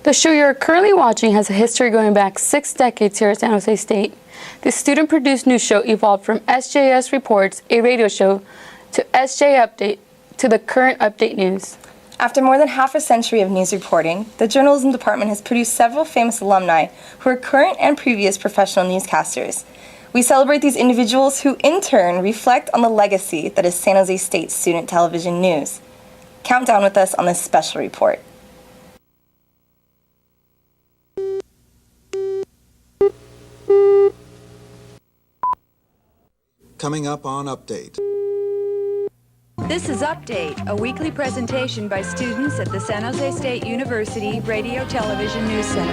The show you're currently watching has a history going back 6 decades here at San Jose State. The student-produced news show evolved from SJS Reports, a radio show, to SJ Update, to the current Update News. After more than half a century of news reporting, the journalism department has produced several famous alumni who are current and previous professional newscasters. We celebrate these individuals who, in turn, reflect on the legacy that is San Jose State student television news. Count down with us on this special report. Coming up on Update. This is Update, a weekly presentation by students at the San Jose State University Radio Television News Center.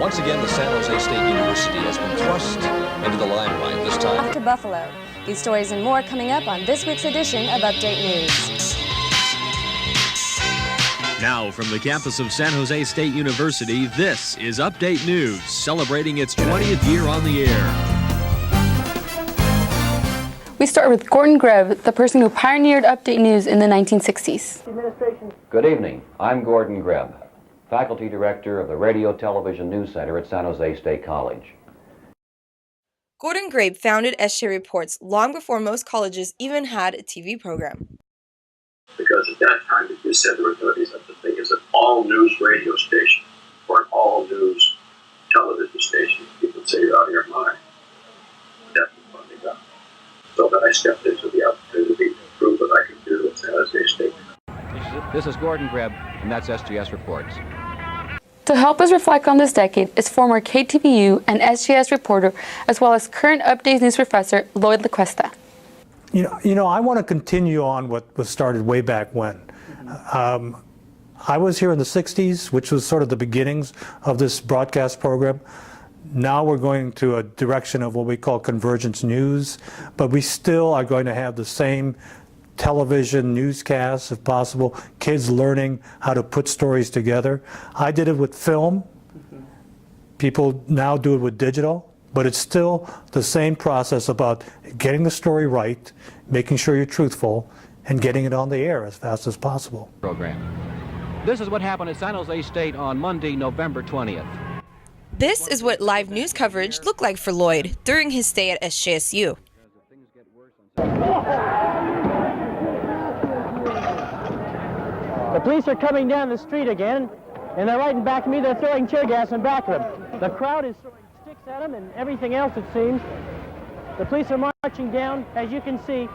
Once again, the San Jose State University has been thrust into the limelight, this time off to Buffalo. These stories and more coming up on this week's edition of Update News. Now from the campus of San Jose State University, this is Update News, celebrating its 20th year on the air. We start with Gordon Greb, the person who pioneered Update News in the 1960s. Good evening. I'm Gordon Greb, Faculty Director of the Radio Television News Center at San Jose State College. Gordon Greb founded SJ Reports long before most colleges even had a TV program. Because at that time, if you said there were going to be such a thing as an all-news radio station or an all-news television station, people would say you're out of your mind. That's what they got. So then I stepped into the opportunity to prove what I could do at San Jose State. This is Gordon Greb, and that's SJS Reports. To help us reflect on this decade is former KTVU and SJS reporter, as well as current Update News professor, Lloyd LaCuesta. You know, I want to continue on what was started way back when. I was here in the 60s, which was sort of the beginnings of this broadcast program. Now we're going to a direction of what we call convergence news, but we still are going to have the same television newscasts, if possible, kids learning how to put stories together. I did it with film. People now do it with digital, but it's still the same process about getting the story right, making sure you're truthful, and getting it on the air as fast as possible. Program. This is what happened at San Jose State on Monday, November 20th. This is what live news coverage looked like for Lloyd during his stay at SJSU. The police are coming down the street again, and they're right in back of me. They're throwing tear gas in back of them. The crowd is throwing sticks at them and everything else, it seems. The police are marching down, as you can see,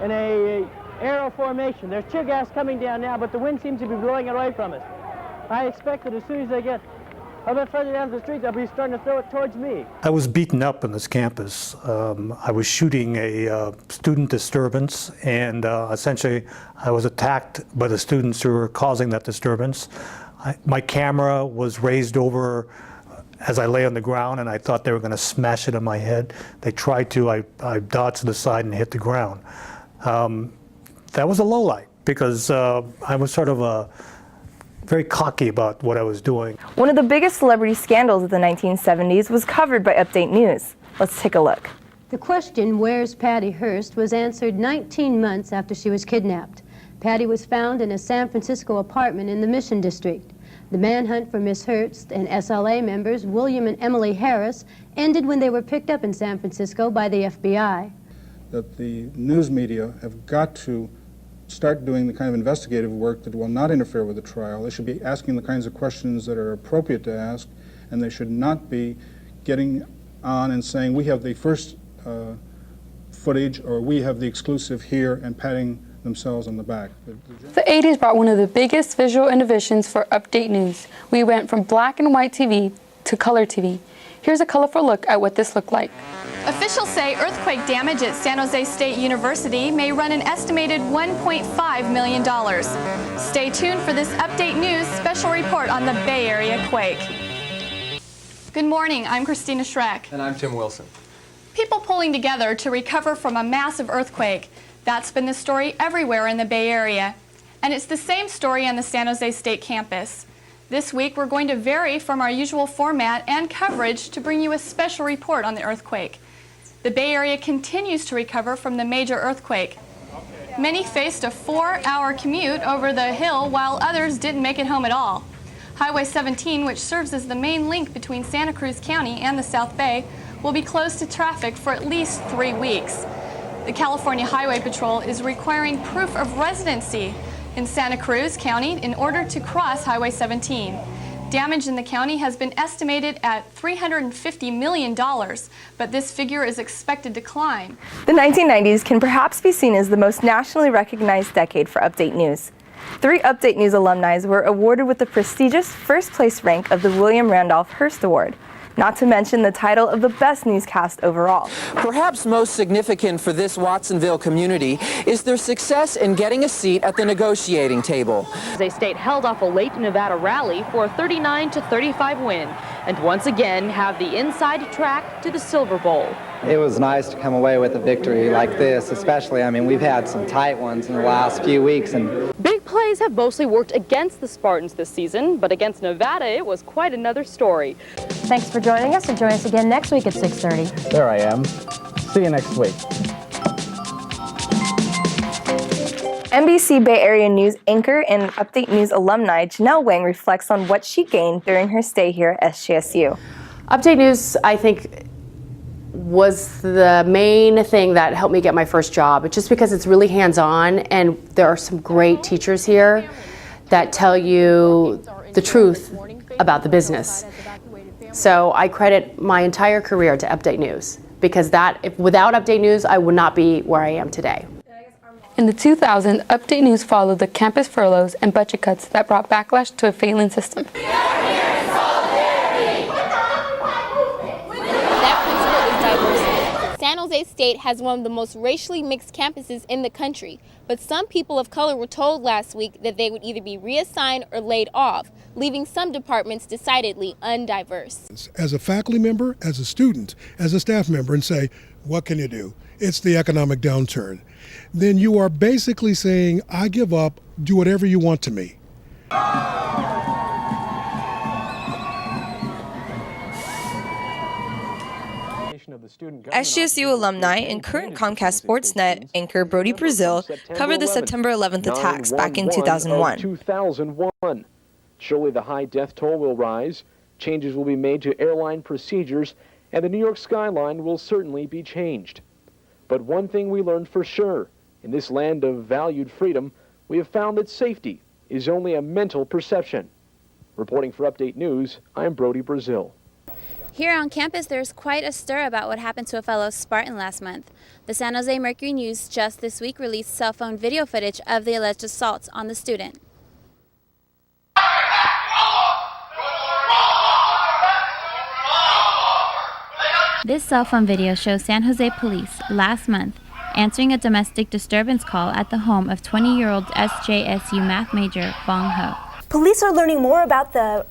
in a arrow formation. There's tear gas coming down now, but the wind seems to be blowing it away from us. I expect that as soon as they get a bit further down the street, they'll be starting to throw it towards me. I was beaten up on this campus. I was shooting a student disturbance, and essentially I was attacked by the students who were causing that disturbance. My camera was raised over as I lay on the ground, and I thought they were going to smash it on my head. They tried to. I dodged to the side and hit the ground. That was a low light because I was sort of very cocky about what I was doing. One of the biggest celebrity scandals of the 1970s was covered by Update News. Let's take a look. The question, "Where's Patty Hearst?" was answered 19 months after she was kidnapped. Patty was found in a San Francisco apartment in the Mission District. The manhunt for Miss Hearst and SLA members William and Emily Harris ended when they were picked up in San Francisco by the FBI. That the news media have got to start doing the kind of investigative work that will not interfere with the trial. They should be asking the kinds of questions that are appropriate to ask, and they should not be getting on and saying, we have the first footage, or we have the exclusive here, and patting themselves on the back. The 80s brought one of the biggest visual innovations for Update News. We went from black and white TV to color TV. Here's a colorful look at what this looked like. Officials say earthquake damage at San Jose State University may run an estimated $1.5 million. Stay tuned for this Update News special report on the Bay Area quake. Good morning, I'm Christina Schreck. And I'm Tim Wilson. People pulling together to recover from a massive earthquake. That's been the story everywhere in the Bay Area. And it's the same story on the San Jose State campus. This week, we're going to vary from our usual format and coverage to bring you a special report on the earthquake. The Bay Area continues to recover from the major earthquake. Many faced a 4-hour commute over the hill while others didn't make it home at all. Highway 17, which serves as the main link between Santa Cruz County and the South Bay, will be closed to traffic for at least 3 weeks. The California Highway Patrol is requiring proof of residency in Santa Cruz County in order to cross Highway 17. Damage in the county has been estimated at $350 million, but this figure is expected to climb. The 1990s can perhaps be seen as the most nationally recognized decade for Update News. 3 Update News alumni were awarded with the prestigious first-place rank of the William Randolph Hearst Award, not to mention the title of the best newscast overall. Perhaps most significant for this Watsonville community is their success in getting a seat at the negotiating table. They State held off a late Nevada rally for a 39-35 win, and once again have the inside track to the Silver Bowl. It was nice to come away with a victory like this, especially, I mean, we've had some tight ones in the last few weeks. And big plays have mostly worked against the Spartans this season, but against Nevada, it was quite another story. Thanks for joining us, and join us again next week at 6:30. there I am. See you next week. NBC Bay Area News anchor and Update News alumni Janelle Wang reflects on what she gained during her stay here at SJSU. Update News, I think, was the main thing that helped me get my first job, just because it's really hands-on and there are some great teachers here that tell you the truth about the business. So I credit my entire career to Update News, because without Update News, I would not be where I am today. In the 2000s, Update News followed the campus furloughs and budget cuts that brought backlash to a failing system. San Jose State has one of the most racially mixed campuses in the country, but some people of color were told last week that they would either be reassigned or laid off, leaving some departments decidedly undiverse. As a faculty member, as a student, as a staff member, and say, what can you do? It's the economic downturn. Then you are basically saying, I give up, do whatever you want to me. SJSU alumni and current Comcast Sportsnet anchor Brody Brazil covered the September 11th attacks back in 2001. Surely the high death toll will rise, changes will be made to airline procedures, and the New York skyline will certainly be changed. But one thing we learned for sure, in this land of valued freedom, we have found that safety is only a mental perception. Reporting for Update News, I'm Brody Brazil. Here on campus, there's quite a stir about what happened to a fellow Spartan last month. The San Jose Mercury News just this week released cell phone video footage of the alleged assaults on the student. This cell phone video shows San Jose police last month answering a domestic disturbance call at the home of 20-year-old SJSU math major Bong Ho. Police are learning more about the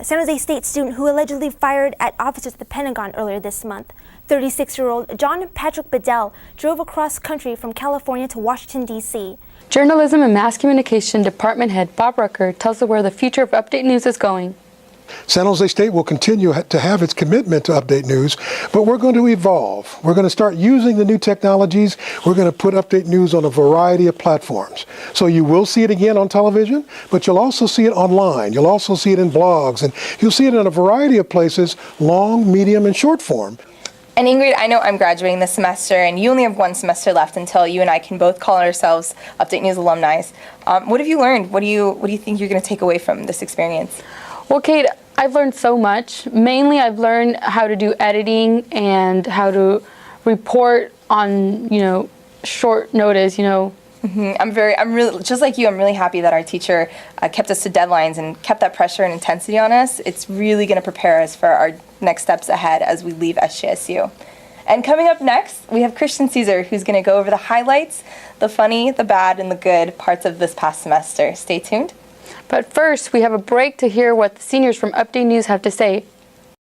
San Jose State student who allegedly fired at officers at the Pentagon earlier this month. 36-year-old John Patrick Bedell drove across country from California to Washington, D.C. Journalism and Mass Communication Department Head Bob Rucker tells us where the future of Update News is going. San Jose State will continue to have its commitment to Update News, but we're going to evolve. We're going to start using the new technologies. We're going to put Update News on a variety of platforms. So you will see it again on television, but you'll also see it online. You'll also see it in blogs, and you'll see it in a variety of places, long, medium, and short form. And Ingrid, I know I'm graduating this semester, and you only have one semester left until you and I can both call ourselves Update News alumni. What have you learned? What do you think you're going to take away from this experience? Well, Kate, I've learned so much. Mainly, I've learned how to do editing and how to report on, short notice, I'm really, just like you, I'm really happy that our teacher kept us to deadlines and kept that pressure and intensity on us. It's really going to prepare us for our next steps ahead as we leave SJSU. And coming up next, we have Christian Caesar, who's going to go over the highlights, the funny, the bad, and the good parts of this past semester. Stay tuned. But first, we have a break to hear what the seniors from Update News have to say.